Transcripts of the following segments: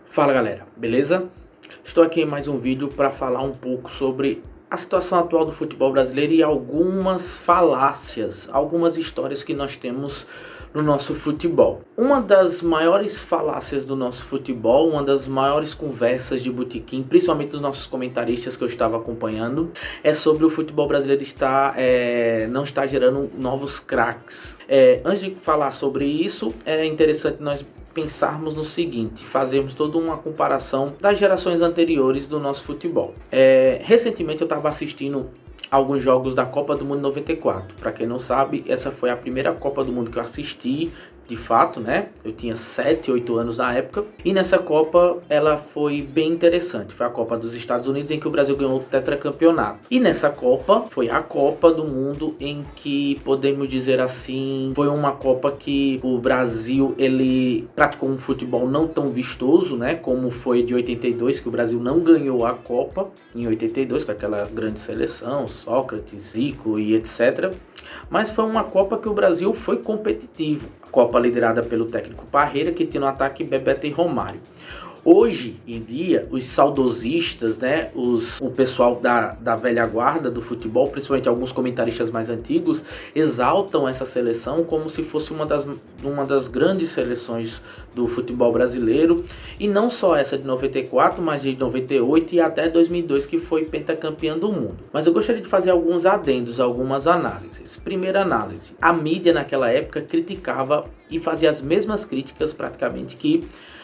Fala galera, beleza? Estou aqui em mais um vídeo para falar um pouco sobre a situação atual do futebol brasileiro e algumas falácias, algumas histórias que nós temos no nosso futebol. Uma das maiores falácias do nosso futebol, uma das maiores conversas de botequim, principalmente dos nossos comentaristas que eu estava acompanhando, é sobre o futebol brasileiro não estar gerando novos craques. Antes de falar sobre isso, é interessante nós pensarmos no seguinte, fazermos toda uma comparação das gerações anteriores do nosso futebol. Recentemente eu estava assistindo alguns jogos da Copa do Mundo 94. Para quem não sabe, essa foi a primeira Copa do Mundo que eu assisti, de fato, né? Eu tinha 7, 8 anos na época. E nessa Copa, ela foi bem interessante. Foi a Copa dos Estados Unidos, em que o Brasil ganhou o tetracampeonato. E nessa Copa, foi a Copa do Mundo em que, podemos dizer assim, foi uma Copa que o Brasil, ele praticou um futebol não tão vistoso, né? Como foi de 82, que o Brasil não ganhou a Copa em 82, com aquela grande seleção, Sócrates, Zico e etc. Mas foi uma Copa que o Brasil foi competitivo. Copa liderada pelo técnico Parreira, que tinha no ataque Bebeto e Romário. Hoje em dia, os saudosistas, né, o pessoal da velha guarda do futebol, principalmente alguns comentaristas mais antigos, exaltam essa seleção como se fosse uma das grandes seleções do futebol brasileiro. E não só essa de 94, mas de 98 e até 2002, que foi pentacampeã do mundo. Mas eu gostaria de fazer alguns adendos, algumas análises. Primeira análise. A mídia naquela época criticava e fazia as mesmas críticas praticamente que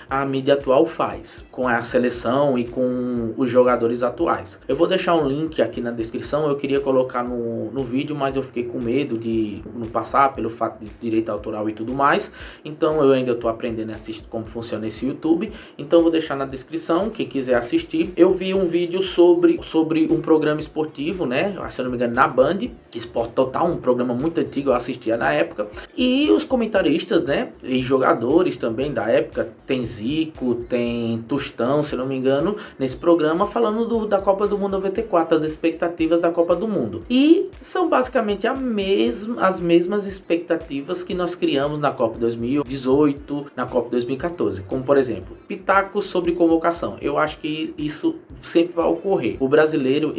a mídia atual faz com a seleção e com os jogadores atuais. Eu vou deixar um link aqui na descrição. Eu queria colocar no vídeo, mas eu fiquei com medo de não passar pelo fato de direito autoral e tudo mais. Então eu ainda estou aprendendo a assistir como funciona esse YouTube. Então eu vou deixar na descrição, quem quiser assistir. Eu vi um vídeo sobre um programa esportivo, né? Se eu não me engano, na Band, Esporte Total, um programa muito antigo, eu assistia na época. E os comentaristas, né? E jogadores também da época, tem Zico, tem Tostão, se não me engano, nesse programa falando da Copa do Mundo 94, as expectativas da Copa do Mundo. E são basicamente as mesmas expectativas que nós criamos na Copa 2018, na Copa 2014. Como, por exemplo, pitacos sobre convocação. Eu acho que isso sempre vai ocorrer. O brasileiro,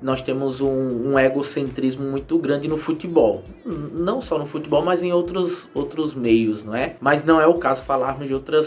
nós temos um egocentrismo muito grande no futebol. Não só no futebol, mas em outros meios, não é? Mas não é o caso falarmos de outros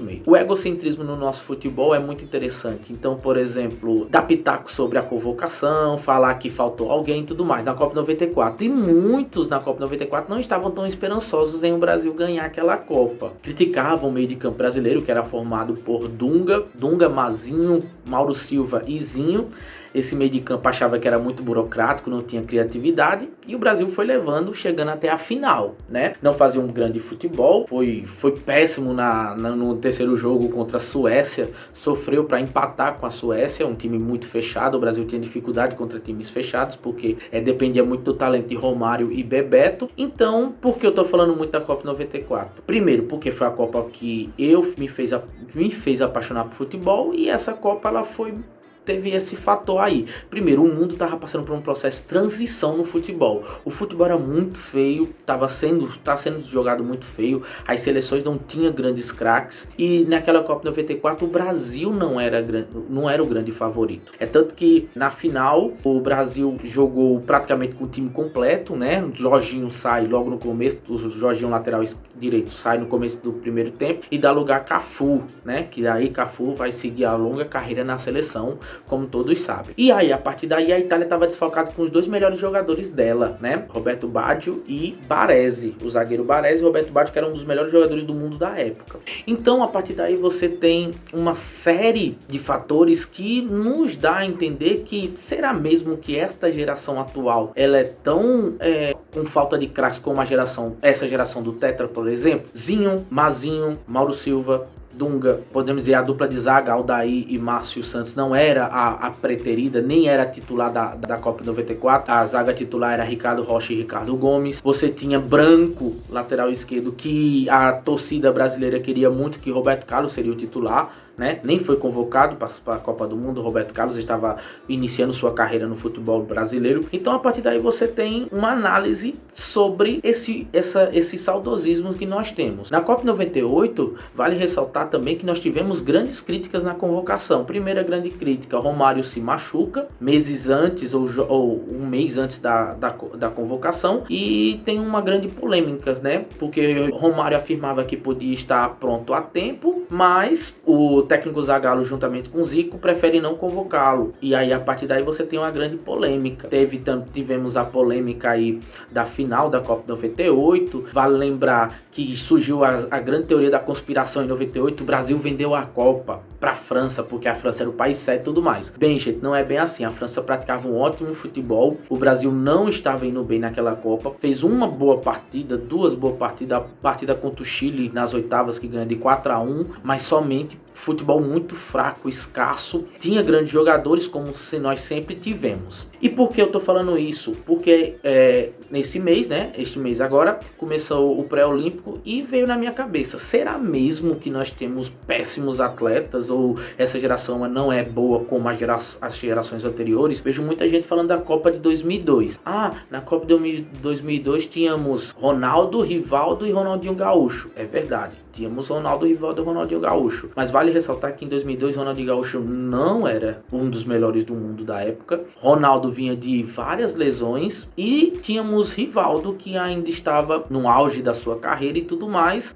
meios. O egocentrismo no nosso futebol é muito interessante. Então, por exemplo, dar pitaco sobre a convocação, falar que faltou alguém e tudo mais na Copa 94. E muitos na Copa 94 não estavam tão esperançosos em o Brasil ganhar aquela Copa. Criticavam o meio de campo brasileiro, que era formado por Dunga, Mazinho, Mauro Silva e Zinho. Esse meio de campo achava que era muito burocrático, não tinha criatividade, e o Brasil foi levando, chegando até a final, né? Não fazia um grande futebol, foi péssimo no terceiro jogo contra a Suécia, sofreu para empatar com a Suécia, um time muito fechado. O Brasil tinha dificuldade contra times fechados, porque dependia muito do talento de Romário e Bebeto. Então, por que eu tô falando muito da Copa 94? Primeiro, porque foi a Copa que me fez apaixonar por futebol, e essa Copa teve esse fator aí. Primeiro, o mundo estava passando por um processo de transição no futebol. O futebol era muito feio, tá sendo jogado muito feio, as seleções não tinham grandes craques, e naquela Copa 94 o Brasil não era o grande favorito. É tanto que na final o Brasil jogou praticamente com o time completo, né? O Jorginho sai logo no começo, o Jorginho lateral direito sai no começo do primeiro tempo e dá lugar a Cafu, né? Que daí Cafu vai seguir a longa carreira na seleção, como todos sabem. E aí, a partir daí, a Itália estava desfalcada com os dois melhores jogadores dela, né? Roberto Baggio e Baresi. O zagueiro Baresi e Roberto Baggio, que eram um dos melhores jogadores do mundo da época. Então, a partir daí, você tem uma série de fatores que nos dá a entender que será mesmo que esta geração atual, ela é tão com falta de craques como essa geração do Tetra, por exemplo? Zinho, Mazinho, Mauro Silva, Dunga, podemos dizer, a dupla de zaga, Aldair e Márcio Santos, não era a preterida, nem era titular da Copa 94. A zaga titular era Ricardo Rocha e Ricardo Gomes. Você tinha Branco, lateral esquerdo, que a torcida brasileira queria muito que Roberto Carlos seria o titular, né? Nem foi convocado para a Copa do Mundo. O Roberto Carlos estava iniciando sua carreira no futebol brasileiro. Então, a partir daí você tem uma análise sobre esse saudosismo que nós temos. Na Copa 98, vale ressaltar também que nós tivemos grandes críticas na convocação. Primeira grande crítica, Romário se machuca meses antes ou um mês antes da convocação, e tem uma grande polêmica, né? Porque Romário afirmava que podia estar pronto a tempo, mas o técnico Zagallo, juntamente com Zico, prefere não convocá-lo. E aí, a partir daí, você tem uma grande polêmica. Tivemos a polêmica aí da final da Copa 98. Vale lembrar que surgiu a grande teoria da conspiração em 98. O Brasil vendeu a Copa para a França, porque a França era o país sede e tudo mais. Bem, gente, não é bem assim. A França praticava um ótimo futebol. O Brasil não estava indo bem naquela Copa. Fez uma boa partida, duas boas partidas. A partida contra o Chile nas oitavas, que ganha de 4-1, mas somente futebol muito fraco, escasso. Tinha grandes jogadores, como nós sempre tivemos. E por que eu tô falando isso? Porque nesse mês, né? Este mês agora, começou o pré-olímpico e veio na minha cabeça: será mesmo que nós temos péssimos atletas? Ou essa geração não é boa como as gerações anteriores? Vejo muita gente falando da Copa de 2002. Na Copa de 2002 tínhamos Ronaldo, Rivaldo e Ronaldinho Gaúcho. É verdade. Tínhamos Ronaldo, Rivaldo e Ronaldinho Gaúcho. Mas vale ressaltar que em 2002 Ronaldinho Gaúcho não era um dos melhores do mundo da época. Ronaldo vinha de várias lesões e tínhamos Rivaldo, que ainda estava no auge da sua carreira e tudo mais.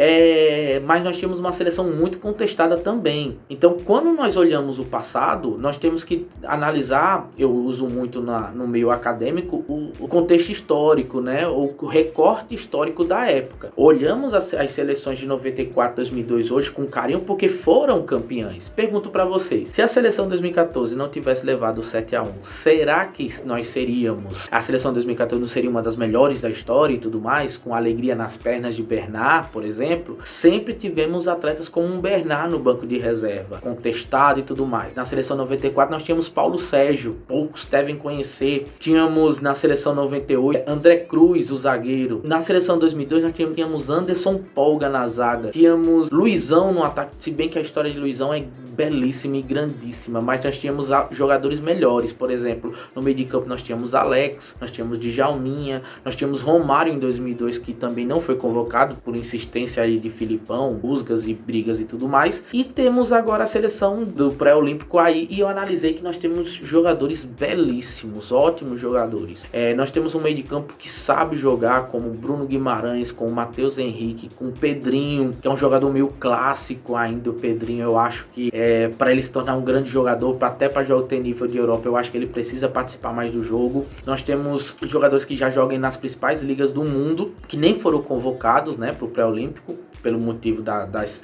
Mas nós tínhamos uma seleção muito contestada também. Então, quando nós olhamos o passado, nós temos que analisar, eu uso muito no meio acadêmico, o contexto histórico, né? O recorte histórico da época. Olhamos as seleções de 94, 2002 hoje com carinho porque foram campeãs. Pergunto para vocês: se a seleção 2014 não tivesse levado o 7-1, será que nós seríamos? A seleção 2014 não seria uma das melhores da história e tudo mais, com alegria nas pernas de Bernard, por exemplo? Sempre tivemos atletas como um Bernard no banco de reserva, contestado e tudo mais. Na seleção 94 nós tínhamos Paulo Sérgio, poucos devem conhecer. Tínhamos na seleção 98 André Cruz, o zagueiro. Na seleção 2002 nós tínhamos Anderson Polga na zaga. Tínhamos Luizão no ataque, se bem que a história de Luizão é belíssima e grandíssima, mas nós tínhamos jogadores melhores. Por exemplo, no meio de campo nós tínhamos Alex, nós tínhamos Djalminha, nós tínhamos Romário em 2002, que também não foi convocado por insistência aí de Filipão, buscas e brigas e tudo mais. E temos agora a seleção do pré-olímpico aí, e eu analisei que nós temos jogadores belíssimos, ótimos jogadores. Nós temos um meio de campo que sabe jogar, como Bruno Guimarães, com o Matheus Henrique, com o Pedrinho, que é um jogador meio clássico ainda. O Pedrinho, eu acho que para ele se tornar um grande jogador, até para jogar ter nível de Europa, eu acho que ele precisa participar mais do jogo. Nós temos jogadores que já jogam nas principais ligas do mundo, que nem foram convocados, né, para o pré-olímpico, pelo motivo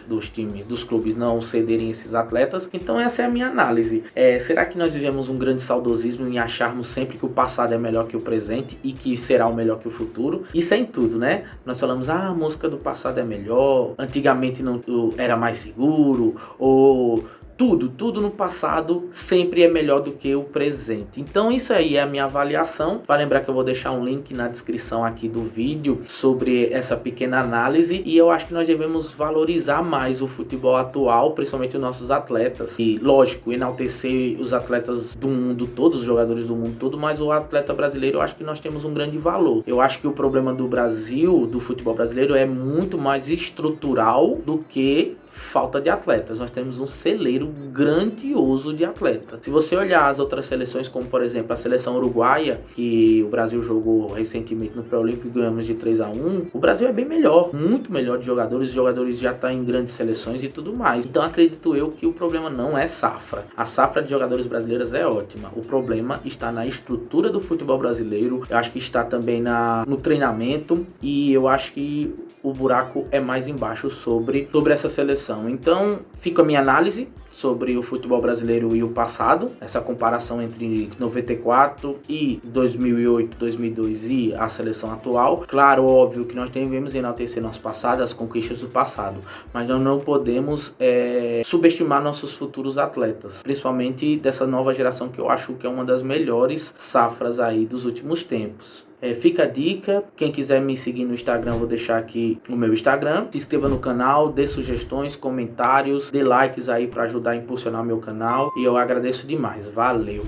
dos times, dos clubes não cederem esses atletas. Então essa é a minha análise. Será que nós vivemos um grande saudosismo em acharmos sempre que o passado é melhor que o presente e que será o melhor que o futuro? Isso é em tudo, né? Nós falamos, a música do passado é melhor, antigamente não era mais seguro, ou tudo no passado sempre é melhor do que o presente. Então isso aí é a minha avaliação. Para lembrar que eu vou deixar um link na descrição aqui do vídeo sobre essa pequena análise, e eu acho que nós devemos valorizar mais o futebol atual, principalmente os nossos atletas. E lógico, enaltecer os atletas do mundo todo, os jogadores do mundo todo, mas o atleta brasileiro eu acho que nós temos um grande valor. Eu acho que o problema do Brasil, do futebol brasileiro, é muito mais estrutural do que falta de atletas. Nós temos um celeiro grandioso de atletas. Se você olhar as outras seleções, como por exemplo a seleção uruguaia, que o Brasil jogou recentemente no pré-olímpico e ganhamos de 3-1, o Brasil é bem melhor, muito melhor de jogadores. Os jogadores já estão em grandes seleções e tudo mais. Então acredito eu que o problema não é safra. A safra de jogadores brasileiros é ótima. O problema está na estrutura do futebol brasileiro. Eu acho que está também no treinamento, e eu acho que o buraco é mais embaixo sobre essa seleção. Então fica a minha análise sobre o futebol brasileiro e o passado, essa comparação entre 94 e 2008, 2002 e a seleção atual. Claro, óbvio que nós devemos enaltecer nosso passado, as conquistas do passado, mas nós não podemos subestimar nossos futuros atletas, principalmente dessa nova geração, que eu acho que é uma das melhores safras aí dos últimos tempos. Fica a dica, quem quiser me seguir no Instagram, vou deixar aqui o meu Instagram. Se inscreva no canal, dê sugestões, comentários, dê likes aí para ajudar a impulsionar o meu canal. E eu agradeço demais. Valeu!